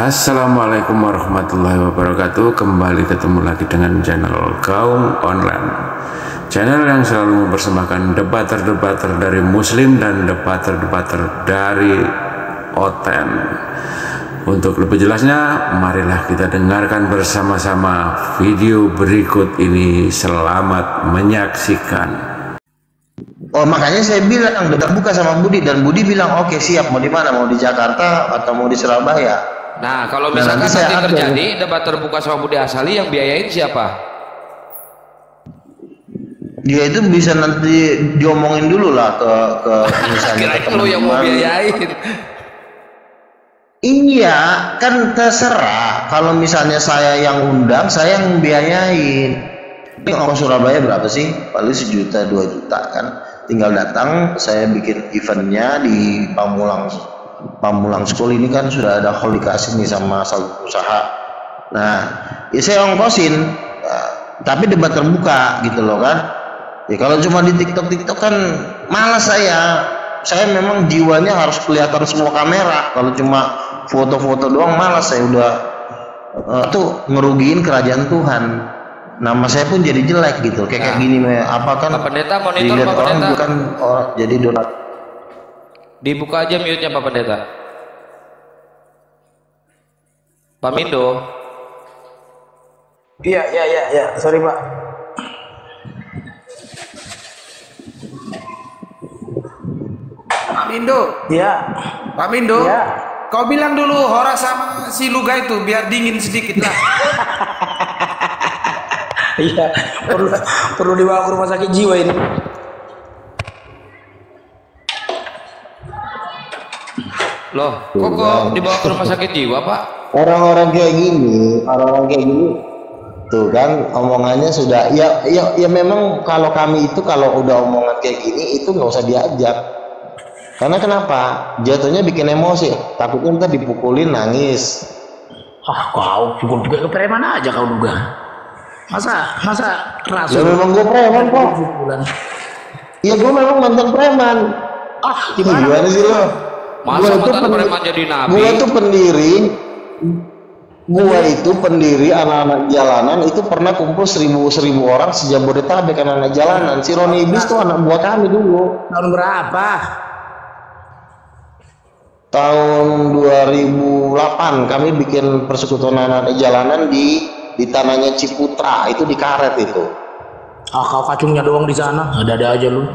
Assalamualaikum warahmatullahi wabarakatuh. Kembali ketemu lagi dengan channel Kaum Online, channel yang selalu mempersembahkan debater-debater dari muslim dan debater-debater dari Oten. Untuk lebih jelasnya, marilah kita dengarkan bersama-sama video berikut ini. Selamat menyaksikan. Oh, makanya saya bilang udah terbuka sama Budi, dan Budi bilang oke, siap, mau di mana, mau di Jakarta atau mau di Surabaya. Nah, kalau misalkan nanti terjadi debat terbuka sama Budi Asali, yang biayain siapa? Dia itu bisa nanti diomongin dulu lah ke misalnya kira lu yang mau biayain. Iya, kan terserah. Kalau misalnya saya yang undang, saya yang biayain. Ini orang Surabaya berapa sih? Paling 1 juta 2 juta kan. Tinggal datang, saya bikin eventnya di Pamulang School. Ini kan sudah ada call dikasih nih sama satu usaha. Nah, ya saya ongkosin, tapi debat terbuka gitu loh kan. Ya kalau cuma di TikTok kan malas saya. Saya memang jiwanya harus kelihatan semua kamera. Kalau cuma foto-foto doang malas saya, udah tuh ngerugiin kerajaan Tuhan. Nama saya pun jadi jelek gitu, kayak gini apa kan. Pak Pendeta monitor, Pak orang Pendeta. bukan orang jadi donat. Dibuka aja mute-nya Pak Pendeta. Pak Mindo. Iya, sorry Pak. Pak Mindo. Iya. Pak Mindo. Iya. Kau bilang dulu Horas sama si Luga itu biar dingin sedikit lah. Iya, perlu dibawa ke rumah sakit jiwa ini. Loh, kok dibawa ke rumah sakit jiwa, Pak? Orang-orang kayak gini tuh kan omongannya sudah ya memang kalau kami itu kalau udah omongan kayak gini itu nggak usah diajak. Karena kenapa? Jatuhnya bikin emosi, takutnya ntar dipukulin nangis. Kau pukul-pukul ke preman aja kau duga. Masa Ya rasul. memang gue preman kok. Iya, gue memang mantan preman. Gimana sih lo? Masa mantan preman jadi nabi? Gue itu pendiri anak-anak jalanan itu pernah kumpul 1000 orang sejabodetabek anak-anak jalanan. Si Roni Iblis tuh anak buah kami dulu. Tahun berapa? Tahun 2008 kami bikin persekutuan anak-anak jalanan di tanahnya Ciputra, itu di Karet itu. Kau kacungnya doang di sana, ada aja lu.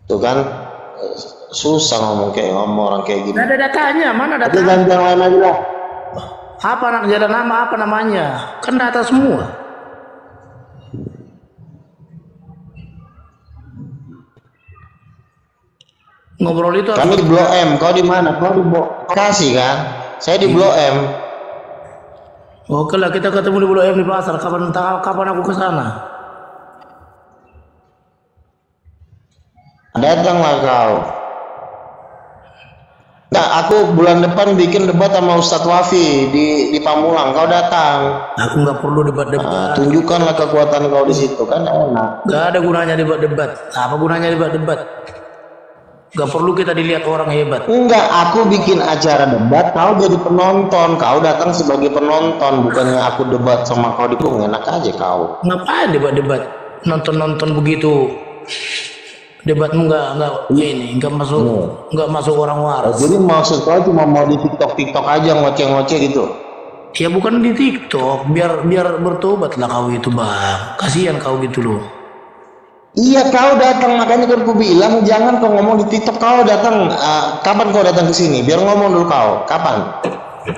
Tuh kan susah ngomong orang kayak gini. Ada datanya, mana data? Tapi ganti yang lain aja lah. Apa anak jalan nama, apa namanya? Kan data semua. Ngobrol itu. Kami di Blok M, kau di mana? Kau di Bekasi kan? Saya di Blok M. Oke lah, kita ketemu di Blok M di pasar. Kapan aku ke sana? Datanglah kau. Nah, aku bulan depan bikin debat sama Ustadz Wafi di Pamulang. Kau datang. Aku nggak perlu debat-debat. Nah, tunjukkanlah kekuatan kau di situ kan enak. Gak ada gunanya debat-debat. Apa gunanya debat-debat? Gak perlu kita dilihat orang hebat. Enggak, aku bikin acara debat, kau jadi penonton. Kau datang sebagai penonton, bukannya aku debat sama kau di punggung. Enak aja kau. Ngapain debat-debat? Nonton begitu. Debatmu nggak masuk orang waras. Jadi maksud kau cuma mau di TikTok aja ngoceh-ngoceh gitu? Ya bukan di TikTok, biar bertobat lah kau itu bang. Kasihan kau gitu loh. Iya, kau datang, makanya kan aku bilang jangan kau ngomong di TikTok. Kau datang, kapan kau datang ke sini? Biar ngomong dulu kau. Kapan?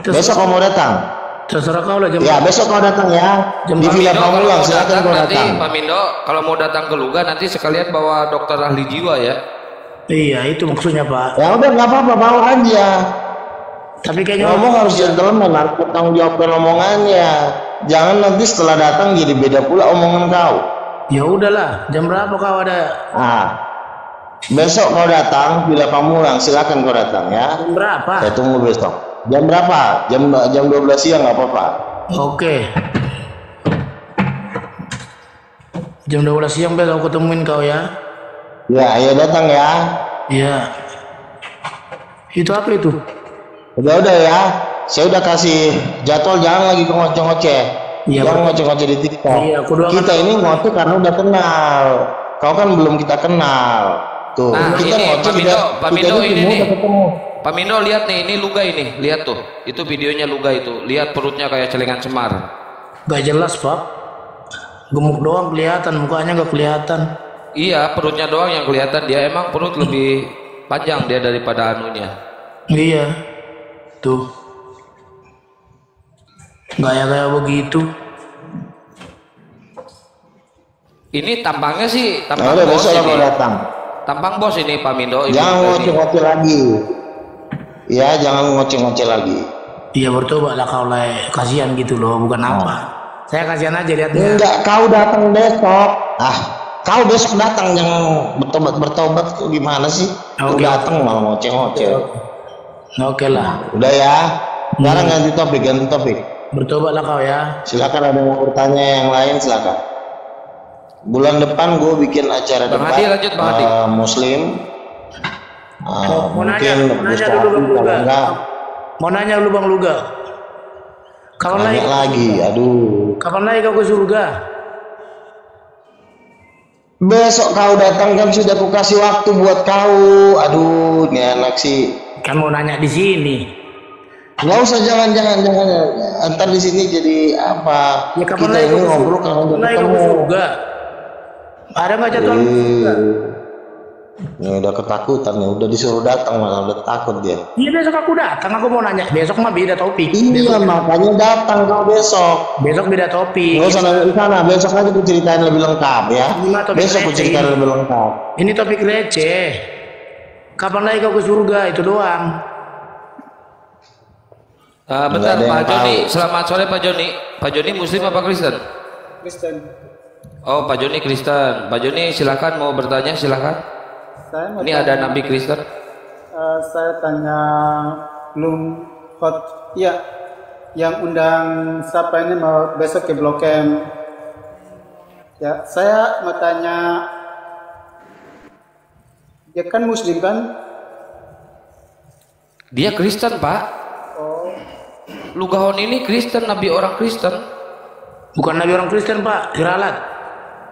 Besok kau mau datang? Terserah kau lah jam. Ya besok kau datang ya. Di Villa Pamulang, silakan kau datang. Pak Mindo, kalau mau datang ke Luga nanti sekalian bawa dokter ahli jiwa ya. Iya, itu maksudnya Pak. Ya udah, nggak apa-apa, bawa aja. Tapi kayaknya ngomong harus gentleman, harus bertanggung jawabkan omongannya. Jangan nanti setelah datang jadi beda pula omongan kau. Ya udahlah, jam berapa kau ada? Besok kau datang Villa Pamulang, silakan kau datang ya. Jam berapa? Saya tunggu besok. Jam berapa? Jam 12 siang nggak apa-apa. Oke. Jam 12 siang besok aku ketemuin kau ya. Ya, ayo datang ya. Iya. Itu apa itu? Udah ya. Saya udah kasih jadwal, jangan lagi ngoceh-ngoceh. Iya, Jangan betul. ngoceh-ngoceh di TikTok. Iya, kudu akan- Kita ini ngoceh karena udah kenal. Kau kan belum kita kenal. Tuh, Nah, kita ini ngoceh Pak Mindo, Pak Mindo ini ini semua nih. udah ketemu. Pak Mindo lihat nih, ini Luga ini, lihat tuh. Itu videonya Luga itu. Lihat perutnya kayak celengan semar. Gak jelas pak. Gemuk doang kelihatan, mukanya gak kelihatan. Iya, perutnya doang yang kelihatan. Dia emang perut lebih panjang dia daripada anunya. Iya. Tuh. Gaya-gaya begitu. Ini tampangnya sih, Nah, tampang udah bos besok ini. kalau datang. Tampang bos ini Pak Mindo. Ini Jangan Luga ini. ngoceh-ngoceh lagi. Ya, jangan ngoceh-ngoceh lagi. Iya bertobat lah kau lah. Kasihan gitu loh, bukan apa. Saya kasihan aja lihatnya. Enggak, kau datang besok. Kau besok datang, jangan bertobat kok gimana sih? Kau Oke. datang malah ngoceh-ngoceh. Oke lah. Udah ya. Sekarang ganti topik. Bertobat lah kau ya. Silakan, ada yang mau bertanya yang lain, silakan. Bulan depan gue bikin acara Bang debat Hadi, lanjut, Bang Hadi. Muslim. Mau Mungkin nanya dulu Bang kalau Luga. enggak Mau nanya dulu Bang Luga. Kapan nanya lagi. Aduh. Kapan lagi kau ke surga? Besok kau datang kan sudah aku kasih waktu buat kau. Aduh, ini anak sih. Kan mau nanya di sini. Nggak usah, jangan. Antar di sini jadi apa? Ya kapan Kita lagi ini kau ke ngobrol surga? kalau Kapan udah lagi kau ke ketemu. surga? Ada nggak jadwal ke surga? Ini udah ketakutan nih, udah disuruh datang malah udah takut dia. Iya besok aku datang. Aku mau nanya. Besok mah beda topik. Iya, makanya datang kau besok. Besok beda topik. Nggak usah nanya di sana, besok aja aku ceritain lebih lengkap ya. Lima topik Besok aku receh ceritain ini. lebih lengkap. Ini topik receh. Kapan lagi kau ke surga? Itu doang. Bentar Nggak ada yang Pak Joni, tahu. selamat sore Pak Joni. Pak Joni Muslim apa Kristen? Kristen. Oh Pak Joni Kristen. Pak Joni silakan mau bertanya silakan. Saya mau Ini ada Nabi Kristen. saya tanya belum hot. Iya, yang undang siapa ini mau besok ke Blok M. Ya, saya mau tanya. Dia kan Muslim kan? Dia Kristen Pak. Lugahon ini Kristen, Nabi orang Kristen. Bukan Nabi orang Kristen Pak. Kiralat.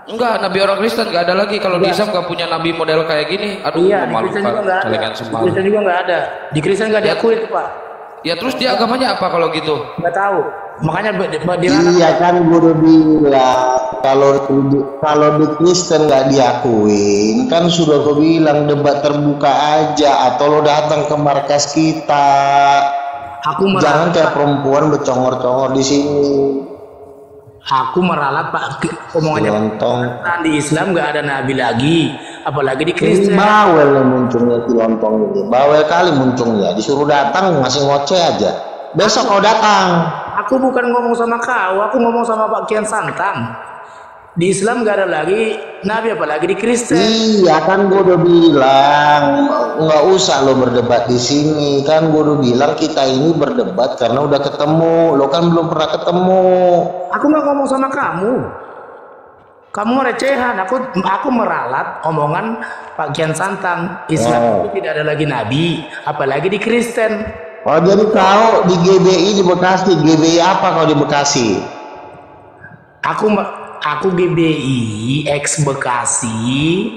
Enggak, Nabi orang Kristen nggak ada lagi. Kalau di Islam nggak punya Nabi model kayak gini. Aduh, Iya, di Kristen juga nggak ada. celengan Di sembah. Kristen juga nggak ada. Di Kristen nggak diakui itu Pak. Ya terus dia agamanya apa kalau gitu? Nggak tahu. Makanya di Iya kan gue udah bilang kalau di Kristen nggak diakuin kan sudah gue bilang debat terbuka aja atau lo datang ke markas kita. Aku Jangan meralat, kayak Pak. perempuan bercongor-congor di sini. Aku meralat Pak. Omongannya Lontong. Pak. Di Islam nggak ada Nabi lagi. Apalagi di Ini Kristen. bawel nih munculnya si lontong ini. Bawel kali munculnya. Disuruh datang masih ngoceh aja. Besok kau datang. Aku bukan ngomong sama kau. Aku ngomong sama Pak Kian Santang. Di Islam nggak ada lagi Nabi apalagi di Kristen. Iya kan gue udah bilang nggak usah lo berdebat di sini kan gue udah bilang kita ini berdebat karena udah ketemu lo kan belum pernah ketemu. Aku nggak ngomong sama kamu. Kamu recehan. Aku meralat omongan Pak Kian Santang. Islam itu tidak ada lagi Nabi, apalagi di Kristen. Oh jadi kau di GBI di Bekasi, GBI apa kau di Bekasi? Aku GBI ex Bekasi.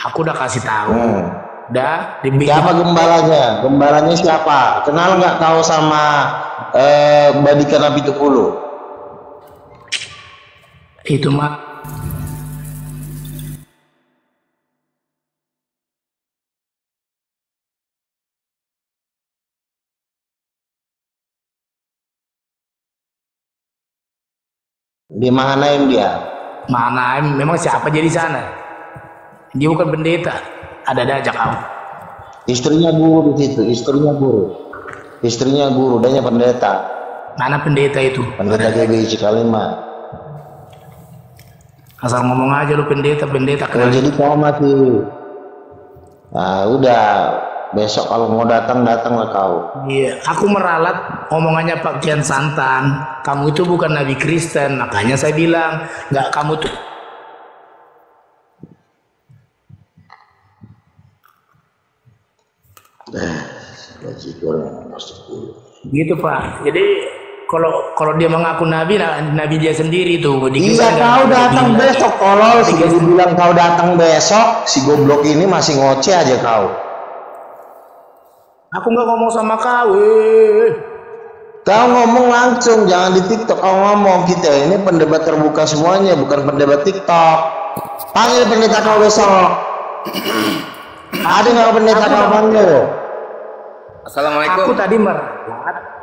Aku udah kasih tahu. Udah di Siapa gembalanya? Gembalanya siapa? Kenal nggak kau sama Badikan Nabi Tukulu? itu mah Di Mahanaim dia. mana memang siapa jadi sana? Dia bukan pendeta. Ada aja kamu. Istrinya guru di situ, istrinya guru. Istrinya guru, dia pendeta. Mana pendeta itu? Pendeta GBI Cikalima. Asal ngomong aja lu pendeta Oh, kenal. jadi kau masih. Nah, udah. Besok kalau mau datanglah kau. Iya, aku meralat omongannya Pak Kian Santang. Kamu itu bukan Nabi Kristen, makanya saya bilang nggak kamu tuh. Gaji kurang nomor 10. Gitu Pak. Jadi kalau dia mengaku nabi, nabi dia sendiri tuh. Iya, kau datang besok tolol. Si bilang kau datang besok, si goblok ini masih ngoceh aja kau. Aku nggak ngomong sama kau. Kau ngomong langsung, jangan di TikTok. Kau ngomong, kita ini pendebat terbuka semuanya, bukan pendebat TikTok. Panggil pendeta kau besok. Ada nggak pendeta kau panggil? Assalamualaikum.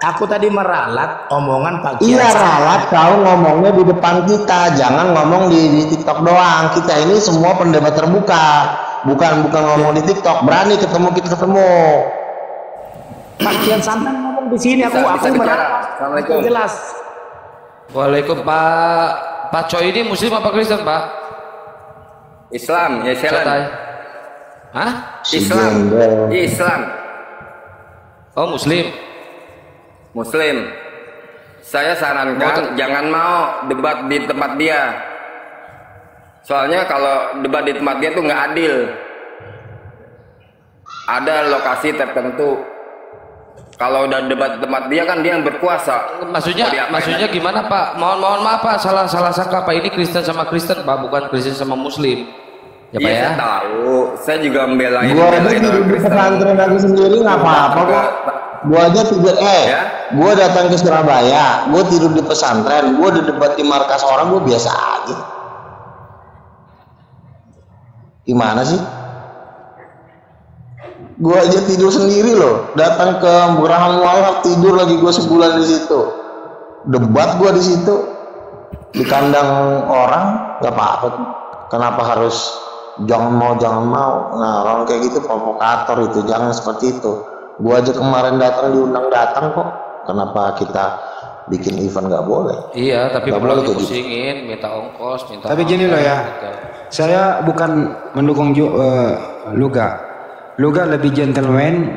Aku tadi meralat omongan Pak Kiai. Iya, ralat kau ngomongnya di depan kita, jangan ngomong di TikTok doang. Kita ini semua pendebat terbuka, bukan ngomong di TikTok. Berani ketemu kita ketemu. Pak Kiai Santan ngomong di sini, aku meralat. Assalamualaikum. Jelas. Waalaikum Pak Coy ini Muslim apa Kristen Pak? Islam, ya Santai. Hah? Islam. Oh Muslim. Saya sarankan jangan mau debat di tempat dia. Soalnya kalau debat di tempat dia tuh nggak adil. Ada lokasi tertentu. Kalau udah debat di tempat dia kan dia yang berkuasa. Maksudnya gimana Pak? Mohon maaf Pak, salah sangka Pak, ini Kristen sama Kristen Pak, bukan Kristen sama Muslim. Ya Pak ya. Saya tahu. Saya juga membelain. Gua aja tidur di pesantren aku sendiri nggak apa-apa kok. Gua aja tidur gua datang ke Surabaya, gua tidur di pesantren, gua udah debat di markas orang, gua biasa aja. Gimana sih? Gua aja tidur sendiri loh, datang ke Burhan Mualaf tidur lagi gua sebulan di situ. Debat gua di situ di kandang orang, nggak apa-apa. Kenapa harus jangan mau? Nah, orang kayak gitu provokator itu, jangan seperti itu. Gua aja kemarin datang diundang datang kok. Kenapa kita bikin event nggak boleh? Iya, tapi nggak belum boleh dipusingin, minta ongkos, minta. Tapi gini loh ya, gitu. saya bukan mendukung Luga. Luga lebih gentleman,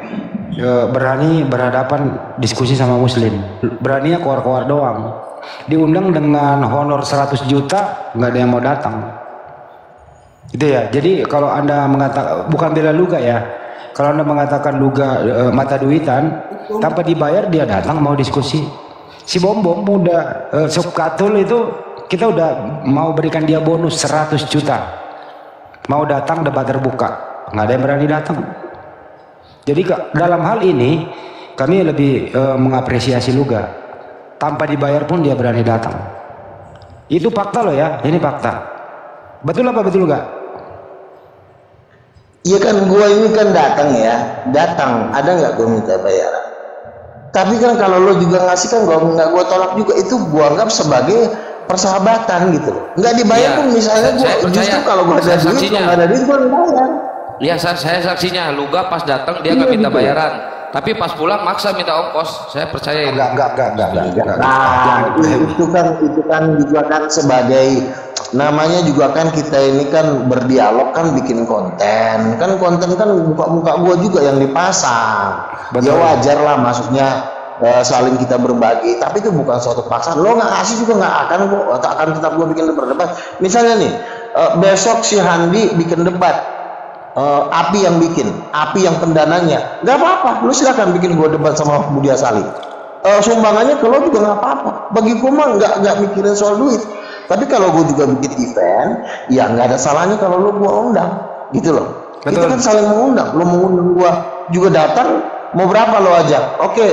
berani berhadapan diskusi sama Muslim. Beraninya keluar-keluar doang. Diundang dengan honor 100 juta, nggak ada yang mau datang. Itu ya. Jadi kalau Anda mengatakan, bukan bela Luga ya. Kalau Anda mengatakan Luga mata duitan, tanpa dibayar dia datang mau diskusi. Si Bom udah Subkatul itu kita udah mau berikan dia bonus 100 juta. Mau datang debat terbuka, nggak ada yang berani datang. Jadi dalam hal ini kami lebih mengapresiasi Luga. Tanpa dibayar pun dia berani datang. Itu fakta loh ya, ini fakta. Betul apa betul nggak? Iya kan, gua ini kan datang, ada nggak gua minta bayaran? Tapi kan kalau lo juga ngasih kan nggak gua tolak juga, itu gua anggap sebagai persahabatan gitu. Nggak dibayar pun misalnya gua justru kalau gua ada duit, nggak ada duit gua bayar. Iya, saya saksinya. Luga pas datang dia nggak minta bayaran, tapi pas pulang maksa minta ongkos. Saya percaya. Enggak. Nah, itu kan juga kan sebagai namanya juga kan kita ini kan berdialog kan bikin konten kan muka gua juga yang dipasang. Ya wajar lah, maksudnya saling kita berbagi, tapi itu bukan suatu paksaan. Lo nggak kasih juga nggak akan tetap gua bikin berdebat. Misalnya nih besok si Handi bikin debat, Api yang pendananya, nggak apa-apa, lu silakan bikin gua debat sama Budi Asali. Sumbangannya kalau juga nggak apa-apa. Bagi gua mah nggak mikirin soal duit. Tapi kalau gua juga bikin event, ya nggak ada salahnya kalau lu gua undang, gitu loh. Betul. Kita kan saling mengundang. Lu mengundang gua juga datang, mau berapa lo ajak? Oke,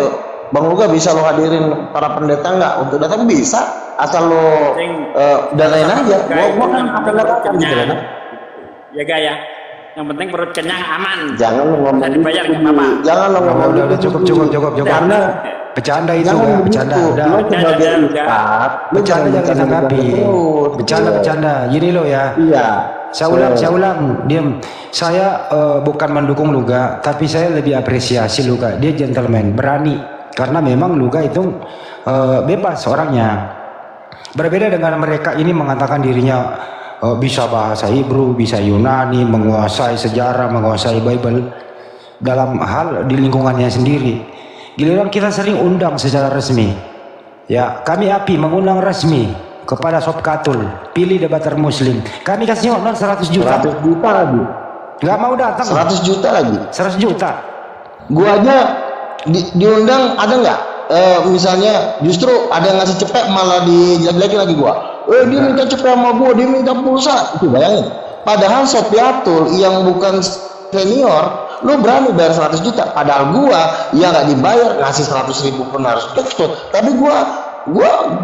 Bang Luga bisa lo hadirin para pendeta nggak untuk datang? Bisa, asal lo danain aja. Gua kan akan datang gitu kan. Ya gak ya? Yang penting perut kenyang aman. Jangan lo ngomong dibayar nggak apa-apa. Jangan lo ngomong udah cukup. Karena bercanda itu ya, bercanda. Lo sebagai ustad, lo jangan ditanggapi. Bercanda. Gini lo ya. Iya. Saya ulang, diam. Saya bukan mendukung Luga, tapi saya lebih apresiasi Luga. Dia gentleman, berani. Karena memang Luga itu bebas orangnya. Berbeda dengan mereka ini mengatakan dirinya bisa bahasa Hebrew, bisa Yunani, menguasai sejarah, menguasai Bible dalam hal di lingkungannya sendiri. Giliran kita sering undang secara resmi. Ya, kami Api mengundang resmi kepada Subkatul, pilih debater Muslim. Kami kasih honor 100 juta. 100 juta lagi. Nggak mau datang. 100 juta lagi. 100 juta. Gua aja diundang ada nggak? Misalnya justru ada yang ngasih cepet malah dijelek-jelekin lagi gua. Dia minta cepet sama gua, dia minta pulsa. Itu bayangin. Padahal Sopiatul yang bukan senior, lu berani bayar 100 juta. Padahal gua yang nggak dibayar ngasih 100.000 pun harus tutup. Tapi gua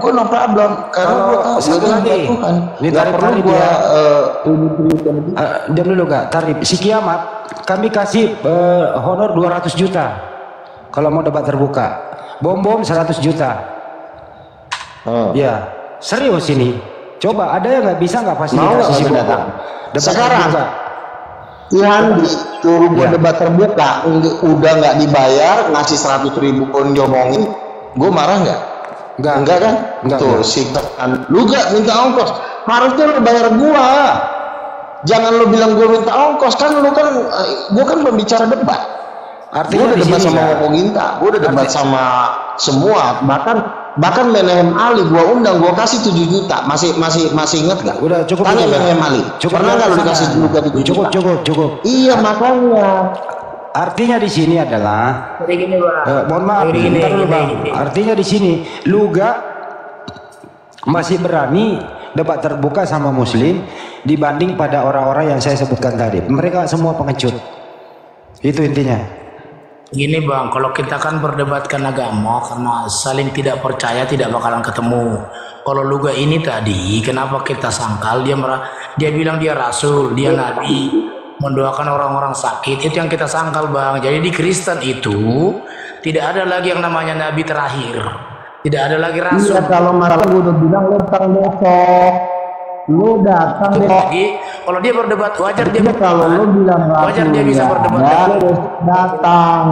no problem karena gua tahu satu lagi. Ini tarif dia. Diam dulu gak? Tarif si Kiamat kami kasih honor 200 juta kalau mau debat terbuka. Bom 100 juta. Ya, serius ini. Coba ada yang nggak bisa nggak fasilitasi si datang. Sekarang Ihan disuruh gue debat terbuka, udah nggak dibayar, ngasih 100.000 pun diomongin, gue marah nggak? Enggak kan? Tuh sikapkan. Lu gak minta ongkos, harusnya lu bayar gua. Jangan lu bilang gua minta ongkos, kan lu kan gua kan pembicara debat. Artinya gua udah debat sama Mopo Ginta, gua udah debat sama semua, bahkan Menahem Ali gua undang, gua kasih 7 juta. Masih inget gak? Udah cukup. Tanya Menahem Ali. Pernah nggak lu dikasih juga 7 juta? Cukup. Iya makanya. Artinya di sini adalah gini, mohon maaf, bentar dulu Bang. Artinya di sini Luga masih berani debat terbuka sama Muslim dibanding pada orang-orang yang saya sebutkan tadi. Mereka semua pengecut. Itu intinya. Gini Bang, kalau kita kan berdebatkan agama karena saling tidak percaya tidak bakalan ketemu. Kalau Luga ini tadi, kenapa kita sangkal dia bilang dia rasul, dia nabi, mendoakan orang-orang sakit, itu yang kita sangkal Bang. Jadi di Kristen itu tidak ada lagi yang namanya nabi terakhir, tidak ada lagi rasul. Iya, kalau masalah gue udah bilang lu datang besok, lu datang lagi. Kalau dia berdebat wajar dia kalau lu bilang wajar dia bisa berdebat datang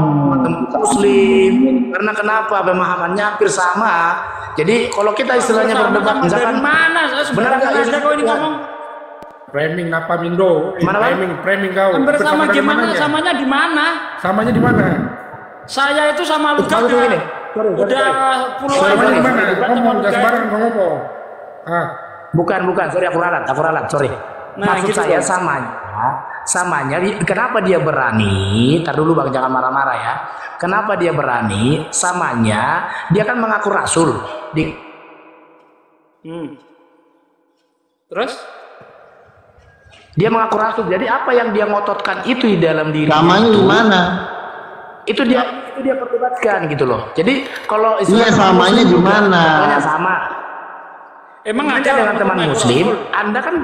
Muslim, karena kenapa pemahamannya hampir sama. Jadi kalau kita istilahnya berdebat misalkan mana benar nggak kau ini ngomong framing apa Mindo? Framing kau. Bersama gimana? Samanya di mana? Samanya di mana? Saya itu sama Luga udah puluhan kali. Di mana? Ngomong udah sembarang ngomong. Bukan, sorry aku ralat, sorry. Nah, maksud gitu saya samanya kenapa dia berani? Tar dulu Bang, jangan marah-marah ya. Kenapa dia berani? Samanya dia kan mengaku rasul Terus dia mengaku rasul. Jadi apa yang dia ngototkan itu di dalam diri. Samanya di mana? Itu dia perdebatkan gitu loh. Jadi kalau iya samanya di mana? Sama. Emang ada dengan teman Muslim, Anda kan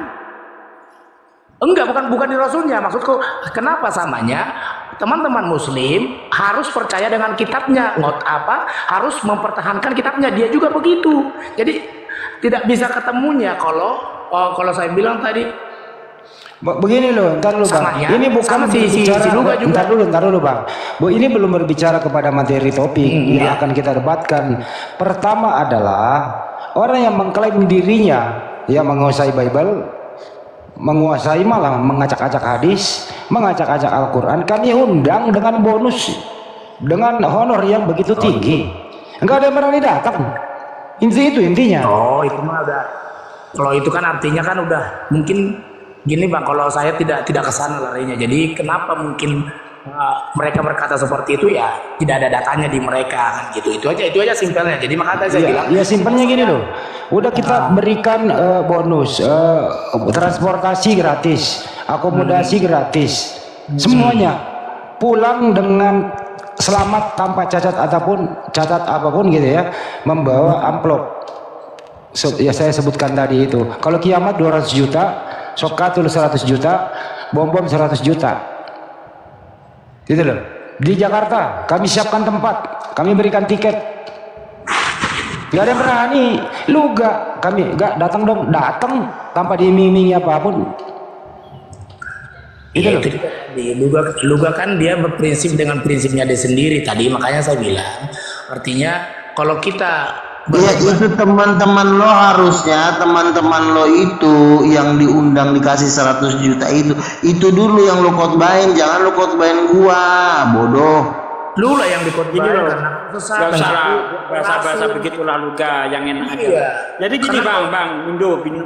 enggak, bukan di Rasulnya. Maksudku kenapa samanya? Teman-teman Muslim harus percaya dengan kitabnya. Harus mempertahankan kitabnya. Dia juga begitu. Jadi tidak bisa ketemunya kalau saya bilang tadi. Begini loh, ntar dulu Bang. Ini bukan berbicara. Ntar dulu Bang. Ini belum berbicara kepada materi topik yang akan kita debatkan. Pertama adalah orang yang mengklaim dirinya yang menguasai Bible, menguasai malah mengacak-acak hadis, mengacak-acak Al-Quran, kan diundang dengan bonus, dengan honor yang begitu tinggi. Enggak ada yang berani datang. Itu intinya. Oh, itu mah udah. Kalau itu kan artinya kan udah mungkin gini Bang, kalau saya tidak kesana larinya. Jadi kenapa mungkin mereka berkata seperti itu, ya tidak ada datanya di mereka kan gitu. Itu aja simpelnya. Jadi makanya saya bilang ya simpelnya gini loh. Udah kita berikan bonus, transportasi gratis, akomodasi gratis, semuanya pulang dengan selamat tanpa cacat apapun gitu ya, membawa amplop. Ya saya sebutkan tadi itu. Kalau kiamat 200 juta, Sokatul 100 juta, bom 100 juta. Gitu loh. Di Jakarta kami siapkan tempat, kami berikan tiket. Gak ada yang berani. Kami gak datang tanpa diiming-imingi apapun. Iya, itu Luga kan dia berprinsip dengan prinsipnya dia sendiri tadi, makanya saya bilang artinya kalau kita ya itu teman-teman lo harusnya teman-teman lo itu yang diundang dikasih 100 juta itu dulu yang lo khotbahin, jangan lo khotbahin gua bodoh. Lu lah yang dikhotbahin karena bahasa begitulah Luga yang enak aja. Iya. Jadi gini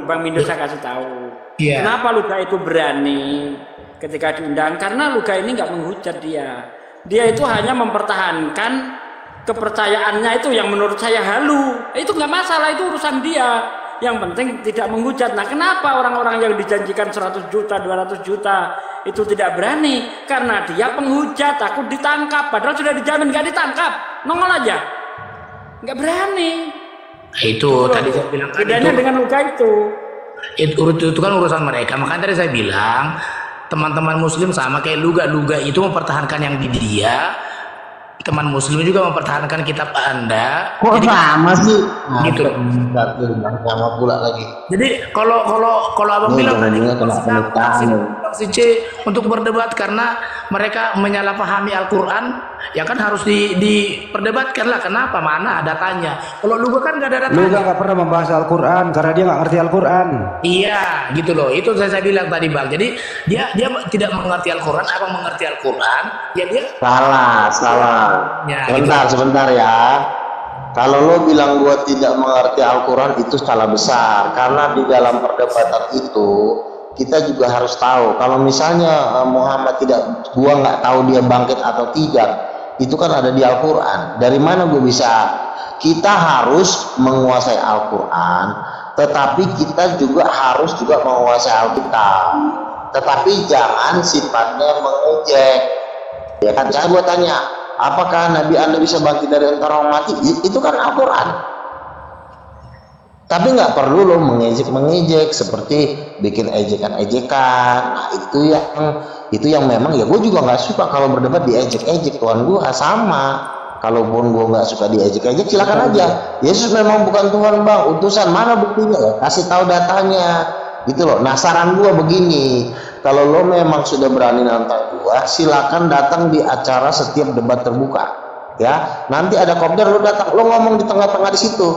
Bang Mindo saya kasih tahu. Iya. Kenapa Luga itu berani ketika diundang? Karena Luga ini nggak menghujat dia. Dia itu hanya mempertahankan kepercayaannya itu yang menurut saya halu. Itu nggak masalah, itu urusan dia. Yang penting tidak menghujat. Nah, kenapa orang-orang yang dijanjikan 100 juta, 200 juta itu tidak berani? Karena dia penghujat, takut ditangkap. Padahal sudah dijamin nggak ditangkap, nongol aja, nggak berani. Itu tadi saya bilang kan bedanya dengan luka itu kan urusan mereka. Makanya tadi saya bilang teman-teman muslim sama kayak luga itu mempertahankan yang di dia, teman muslim juga mempertahankan kitab Anda. Kok jadi sama sih? gitu. Sama pula lagi. Jadi kalau abang bilang tadi si C untuk berdebat karena mereka menyalahpahami Al-Quran, ya kan harus diperdebatkan lah. Kenapa? Mana datanya? Kalau lu kan nggak ada datanya. Lu nggak pernah membahas Al-Quran karena dia nggak ngerti Al-Quran. Iya, gitu loh. Itu saya bilang tadi bang. Jadi dia tidak mengerti Al-Quran. Abang mengerti Al-Quran, ya dia salah. Ya, Sebentar ya. Kalau lo bilang gua tidak mengerti Al-Quran, itu salah besar. Karena di dalam perdebatan itu kita juga harus tahu. Kalau misalnya Muhammad gua nggak tahu dia bangkit atau tidak, itu kan ada di Al-Quran. Dari mana gue bisa? Kita harus menguasai Al-Quran, tetapi kita juga harus menguasai Alkitab. Tetapi jangan sifatnya mengejek. Ya kan? Saya gua tanya, apakah Nabi Anda bisa bangkit dari antara orang mati? Itu kan Al-Quran. Tapi nggak perlu lo mengejek seperti bikin ejekan-ejekan. Nah, itu yang memang ya gue juga nggak suka kalau berdebat diejek-ejek. Tuhan gue sama. Kalaupun gue nggak suka diejek-ejek, silakan aja. Yesus memang bukan Tuhan bang, utusan. Mana buktinya? Ya, kasih tahu datanya. Gitu loh. Nah, saran gue begini. Kalau lo memang sudah berani nantang gue, silakan datang di acara setiap debat terbuka. Ya, nanti ada kopdar, lo datang, lo ngomong di tengah-tengah di situ.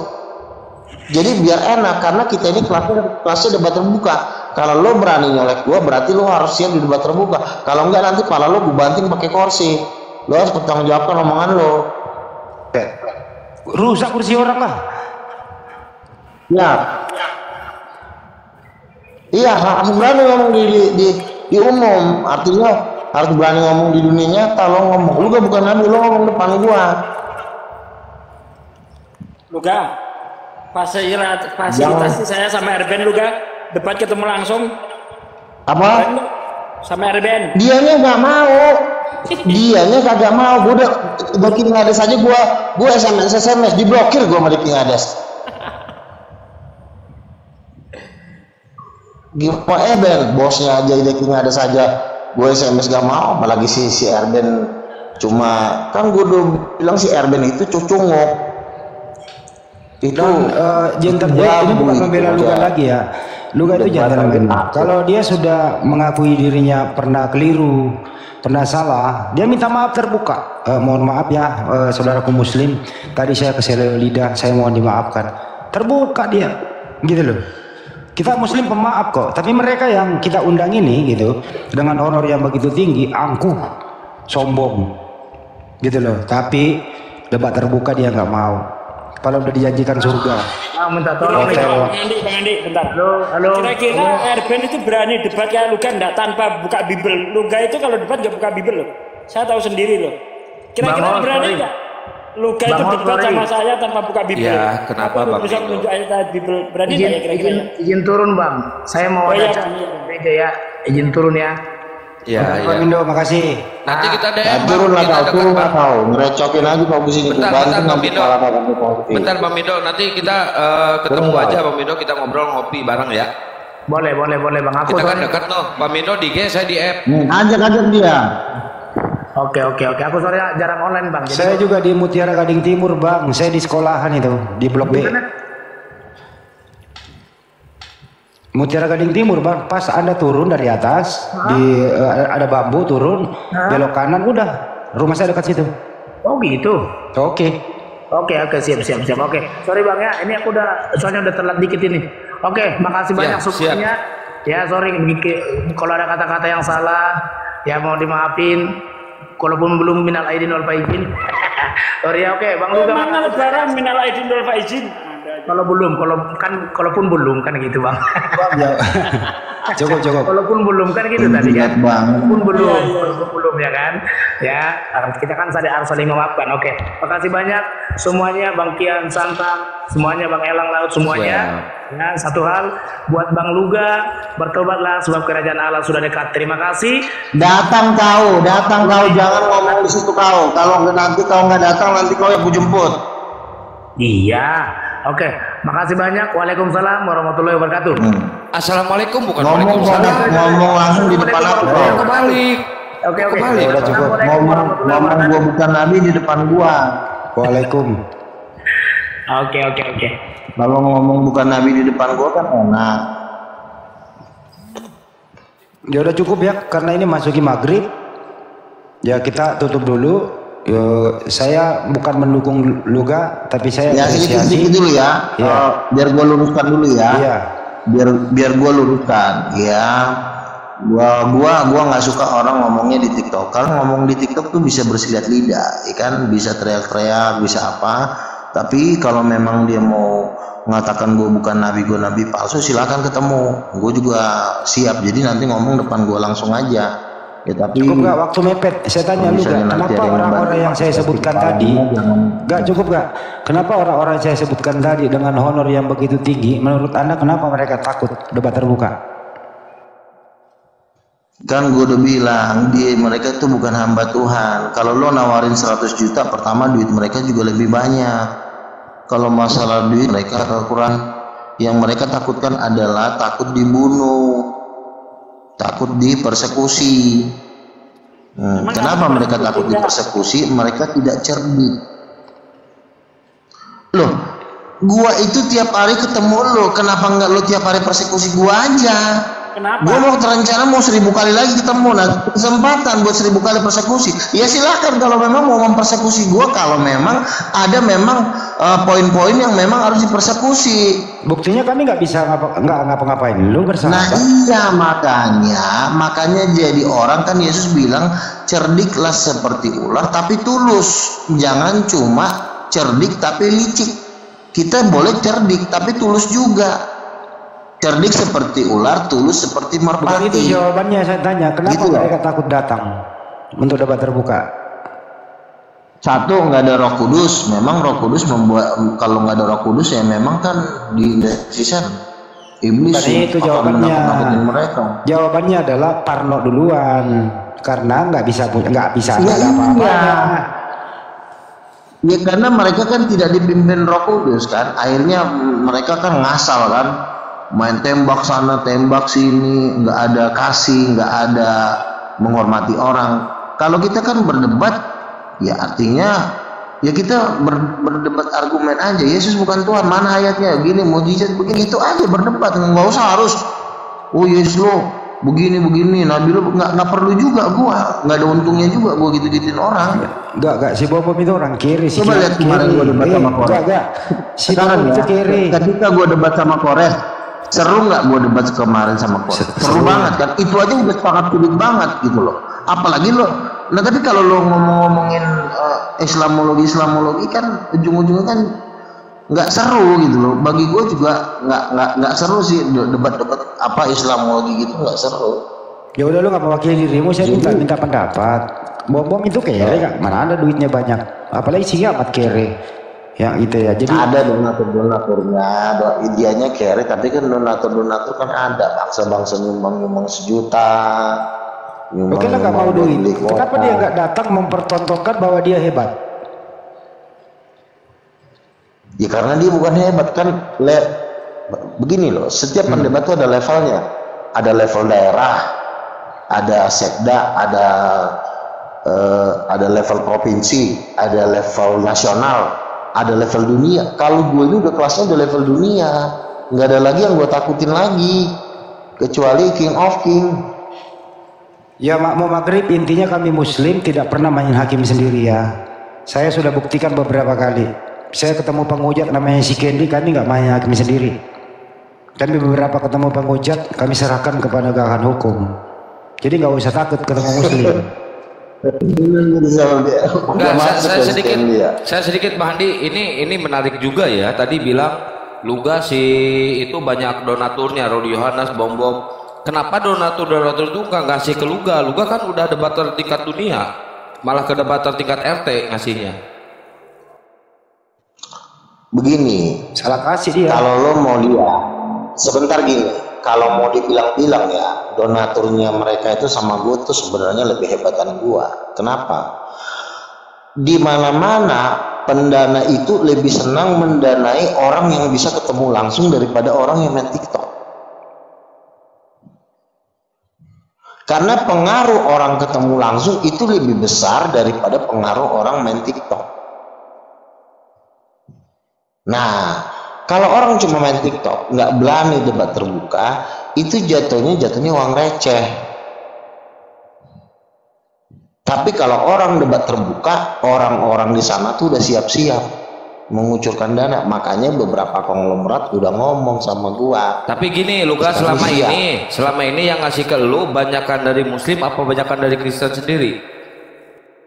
Jadi biar enak, karena kita ini kelasnya debat terbuka. Kalau lo berani nyolek gua, berarti lo harus siap di debat terbuka. Kalau enggak, nanti kepala lo gue banting pakai kursi. Lo harus bertanggung jawabkan omongan lo. Rusak kursi orang lah. Ya. Iya, harus berani ngomong di umum. Artinya harus berani ngomong di dunia nyata. Lo ngomong, lo gak bukan nabi, lo ngomong depan gua. fasilitasi saya sama Erben lu debat ketemu langsung. Apa? Sama Erben. Dianya nggak mau. Dianya kagak mau. Gue udah King Hades aja gue SMS diblokir gue sama King Hades. Gimana Ben, bosnya aja King Hades aja gue SMS gak mau, apalagi si Erben. Cuma kan gue udah bilang si Erben itu cucungok. Itu gentleman ini bukan membela Luga lagi ya. Luga itu gentleman. Kalau dia sudah mengakui dirinya pernah keliru, pernah salah, dia minta maaf terbuka. Mohon maaf ya, saudaraku muslim, tadi saya keselio lidah, saya mohon dimaafkan. Terbuka dia, gitu loh. Kita muslim pemaaf kok, tapi mereka yang kita undang ini gitu, dengan honor yang begitu tinggi, angkuh, sombong, gitu loh. Tapi debat terbuka dia nggak mau. Kalau udah dijanjikan surga. Minta tolong nih Bang Andi, bentar. Halo. Kira-kira Erben itu berani debat kayak Luga enggak tanpa buka Bible? Luga itu kalau debat enggak buka Bible loh. Saya tahu sendiri loh. Kira-kira berani enggak? Luga itu debat sama saya tanpa buka Bible. Ya, kenapa Bang? Bisa menunjuk ayat Bible. Berani enggak ya kira-kira? Izin turun Bang. Saya mau ada beda ya. Izin turun ya. Ya, Pak Mindo, makasih. Nanti kita DM. turun lah kau, ngerecokin aja kau kesini. Bentar, Bang Mindo. Bentar, Bang Mindo. Nanti kita ketemu aja, Bang Mindo. Kita ngobrol ngopi bareng ya. Boleh Bang. Aku kita kan dekat tuh. Bang Mindo di IG, saya di app. Ajak dia. Oke. Aku sore jarang online Bang. Jadi Saya juga di Mutiara Gading Timur Bang. Saya di sekolahan itu di Blok B. Mutiara Gading Timur Bang. Pas Anda turun dari atas, ada bambu turun, belok kanan udah. Rumah saya dekat situ. Oh gitu. Oke, siap. Oke. Sorry Bang ya. Ini aku soalnya udah telat dikit ini. Oke, makasih banyak supportnya. Ya, sorry kalau ada kata-kata yang salah, ya mau dimaafin. Kalaupun belum minal aidin wal faizin. Sorry ya, oke. Bang Luga mana lebaran minal aidin wal faizin. kalaupun belum kan gitu bang. Cukup. Walaupun belum kan gitu tadi kan. Walaupun belum ya kan. Ya, kita kan harus saling memaafkan. Oke. Makasih banyak semuanya Bang Kian Santang, semuanya Bang Elang Laut semuanya. Ya, satu hal buat Bang Luga, bertobatlah sebab kerajaan Allah sudah dekat. Terima kasih. Datang kau, jangan ngomong di situ kau. Kalau nanti kau nggak datang, nanti kau yang ku jemput. Iya. Oke, makasih banyak. Waalaikumsalam warahmatullahi wabarakatuh. Assalamualaikum bukan Ngomong langsung di depan aku. Kebalik. Oke. Udah cukup. Ngomong gua bukan nabi di depan gua. Waalaikum. Oke. Kalau ngomong bukan nabi di depan gua kan enak. Ya udah cukup ya, karena ini masuki maghrib. Ya kita tutup dulu. Saya bukan mendukung Luga, tapi saya sedikit dulu ya. Biar gua luruskan dulu ya. Iya. Biar gua luruskan ya. Gua nggak suka orang ngomongnya di TikTok. Kalau ngomong di TikTok tuh bisa bersilat lidah, ya kan? Bisa teriak-teriak, bisa apa. Tapi kalau memang dia mau mengatakan gue bukan nabi, gue nabi palsu, silakan ketemu. Gue juga siap. Jadi nanti ngomong depan gue langsung aja. Ya, tapi cukup gak waktu mepet? Saya tanya lu gak, kenapa orang-orang yang saya sebutkan tadi gak cukup gak? Kenapa orang-orang yang saya sebutkan tadi dengan honor yang begitu tinggi, menurut anda kenapa mereka takut debat terbuka? Kan gue udah bilang mereka itu bukan hamba Tuhan. Kalau lo nawarin 100 juta, pertama duit mereka juga lebih banyak. Kalau masalah duit mereka kekurangan. Yang mereka takutkan adalah takut dibunuh, takut dipersekusi. Kenapa mereka takut dipersekusi? Mereka tidak cerdik. Loh, gua itu tiap hari ketemu lo, kenapa nggak lo tiap hari persekusi gua aja? Kenapa? Gua mau terencana mau 1000 kali lagi ketemu, nah kesempatan buat 1000 kali persekusi. Ya silakan kalau memang mau mempersekusi gua, kalau memang ada poin-poin yang memang harus dipersekusi. Buktinya kami nggak bisa ngapa-ngapain lu bersama. Nah iya makanya jadi orang kan Yesus bilang cerdiklah seperti ular tapi tulus, jangan cuma cerdik tapi licik. Kita boleh cerdik tapi tulus juga. Cerdik seperti ular, tulus seperti merpati. Bukan itu jawabannya saya tanya, kenapa mereka takut datang untuk debat terbuka? Satu, nggak ada Roh Kudus. Memang Roh Kudus membuat, kalau nggak ada Roh Kudus ya memang kan di sisa iblis itu jawabannya. Mereka. Jawabannya adalah Parno duluan, karena nggak bisa ada apa-apa. Ya karena mereka kan tidak dipimpin Roh Kudus kan, akhirnya mereka kan ngasal kan, main tembak sana tembak sini, nggak ada kasih, nggak ada menghormati orang. Kalau kita kan berdebat, ya artinya ya kita berdebat argumen aja. Yesus bukan Tuhan, mana ayatnya, gini mujizat begini, itu aja berdebat, nggak usah harus Yesus lo begini nabi lo, nggak perlu juga. Gua nggak ada untungnya juga gua gitu-gituin orang. Enggak si Bopom itu orang kiri. Coba lihat kemarin gua debat sama Kores. Si Bopom itu kiri. Ketika gua debat sama Kores, seru nggak gua debat kemarin sama Kores? Seru banget kan, itu aja udah sangat sulit banget gitu loh, apalagi lo. Nah tapi kalau lo ngomongin Islamologi kan ujung-ujungnya kan nggak seru gitu loh. Bagi gue juga nggak seru sih debat-debat apa Islamologi gitu, nggak seru. Ya udah, lu nggak mewakili dirimu, saya minta pendapat. Bom itu kere kan, mana ada duitnya banyak, apalagi sih amat kere yang itu ya. Jadi ada donaturnya, ideanya kere, tapi kan donatur kan ada, bangsa nyumbang sejuta. Oke lah, nggak mau duit. Kenapa dia nggak datang mempertontonkan bahwa dia hebat? Ya karena dia bukan hebat kan. Begini loh, setiap pendebat itu ada levelnya. Ada level daerah, ada sekda, ada level provinsi, ada level nasional, ada level dunia. Kalau gue ini udah kelasnya udah level dunia, nggak ada lagi yang gue takutin lagi kecuali King of King. Ya makmum maghrib, intinya kami muslim tidak pernah main hakim sendiri ya. Saya sudah buktikan beberapa kali. Saya ketemu penghujat namanya si Kendi, kami nggak main hakim sendiri. Kami beberapa ketemu penghujat, kami serahkan kepada penegakan hukum. Jadi nggak usah takut ketemu muslim. Enggak, saya sedikit Bang Handi, ini menarik juga ya. Tadi bilang Luga sih itu banyak donaturnya, Rodi Yohanes, Bom. Kenapa donatur itu nggak ngasih ke Luga? Luga kan udah debater tingkat dunia, malah ke debater tingkat RT ngasihnya. Begini, salah kasih dia. Kalau lo mau lihat, sebentar gini, kalau mau dibilang-bilang ya, donaturnya mereka itu sama gue tuh sebenarnya lebih hebatan gue. Kenapa? Di mana-mana pendana itu lebih senang mendanai orang yang bisa ketemu langsung daripada orang yang main TikTok. Karena pengaruh orang ketemu langsung itu lebih besar daripada pengaruh orang main TikTok. Nah, kalau orang cuma main TikTok, nggak berani debat terbuka, itu jatuhnya uang receh. Tapi kalau orang debat terbuka, orang-orang di sana tuh udah siap-siap mengucurkan dana. Makanya beberapa konglomerat udah ngomong sama gua. Tapi gini, Luga, selama ini yang ngasih ke lu banyakan dari Muslim apa banyakan dari Kristen sendiri?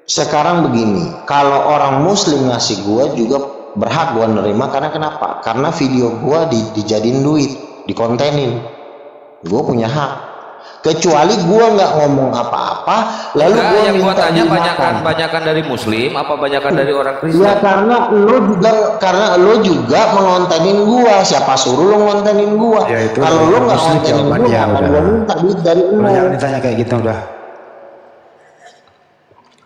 Sekarang begini, kalau orang Muslim ngasih gua juga berhak gua nerima. Karena kenapa? Karena video gua dijadiin duit, dikontenin. Gua punya hak. Kecuali gua nggak ngomong apa-apa, lalu gua yang gua minta tanya dimakan. banyakan dari Muslim apa banyakan dari orang Kristen? Ya karena lo juga mengontenin gua. Siapa suruh lo ngontenin gua? Ya, itu kalau lo nggak Muslim ngontenin gua, jawabannya, akan udah. gua minta duit dari lo. Jangan ditanya kayak gitu udah.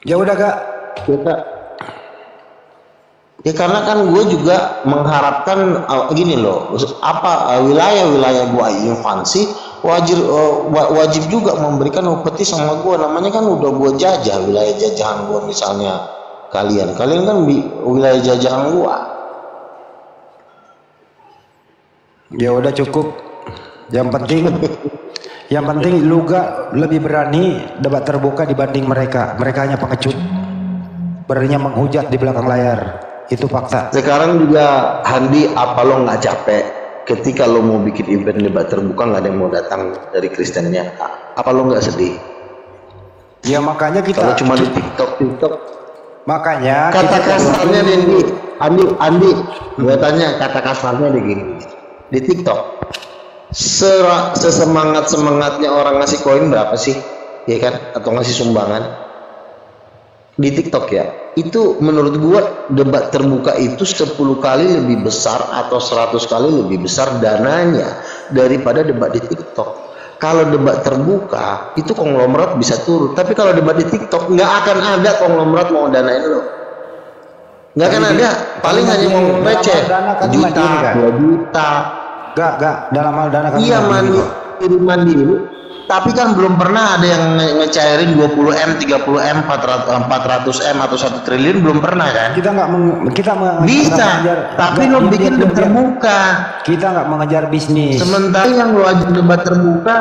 Ya udah Kak. Ya karena kan gue juga mengharapkan gini loh, wilayah-wilayah gua invasi wajib juga memberikan upeti sama gue. Namanya kan udah gue jajah, wilayah jajahan gue. Misalnya kalian kan wilayah jajahan gue. Ya udah cukup. Yang penting Luga lebih berani debat terbuka dibanding mereka. Mereka hanya pengecut, beraninya menghujat di belakang layar. Itu fakta. Sekarang juga Handi, apa lo nggak capek ketika lo mau bikin event debat terbuka nggak ada yang mau datang dari Kristennya? Apa lo nggak sedih? Ya makanya kita kalau cuma di TikTok makanya kata kasarnya Andi gue tanya, kata kasarnya begini, di TikTok sesemangatnya orang ngasih koin berapa sih, ya kan, atau ngasih sumbangan di TikTok ya, itu menurut gua debat terbuka itu 10 kali lebih besar atau 100 kali lebih besar dananya daripada debat di TikTok. Kalau debat terbuka itu konglomerat bisa turun, tapi kalau debat di TikTok nggak akan ada konglomerat mau danain lo, nggak akan ada, paling hanya ngomong receh, juta, 2 juta. Gak, dalam hal dana kan iya mandiri. Tapi kan belum pernah ada yang ngecairin 20M, 30M, 400M atau 1 triliun, belum pernah kan? Kita bisa, tapi lo bikin debat terbuka. Kita nggak mengejar bisnis. Sementara yang lo ajak debat terbuka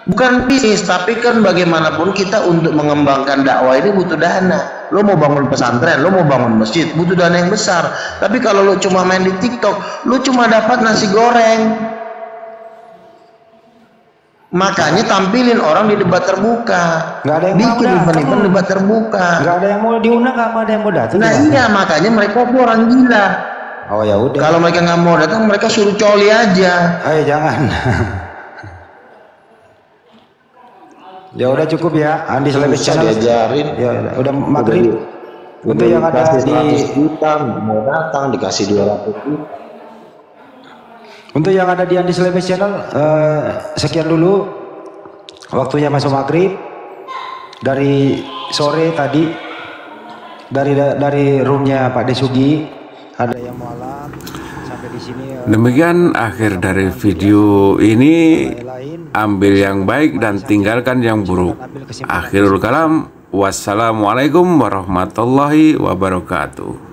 bukan bisnis, tapi kan bagaimanapun kita untuk mengembangkan dakwah ini butuh dana. Lo mau bangun pesantren, lo mau bangun masjid, butuh dana yang besar. Tapi kalau lo cuma main di TikTok, lo cuma dapat nasi goreng. Makanya tampilin orang di debat terbuka. Nggak ada yang bikin mau event debat terbuka. Nggak ada yang mau diundang, nggak ada yang mau datang. Nah iya, makanya mereka tuh orang gila. Oh ya udah. Kalau mereka nggak mau datang, mereka suruh coli aja. Ayo jangan. Ya udah cukup ya. Andi Selebes Channel diajarin. Ya udah maghrib. Untuk yang ada di 100 juta mau datang dikasih 200 juta. Untuk yang ada di Andi Selebes Channel, sekian dulu waktunya masuk maghrib. Dari sore tadi dari roomnya Pak Desugi ada yang mualaf sampai di sini. Demikian akhir dari video ini. Ambil yang baik dan tinggalkan yang buruk. Akhirul kalam. Wassalamualaikum warahmatullahi wabarakatuh.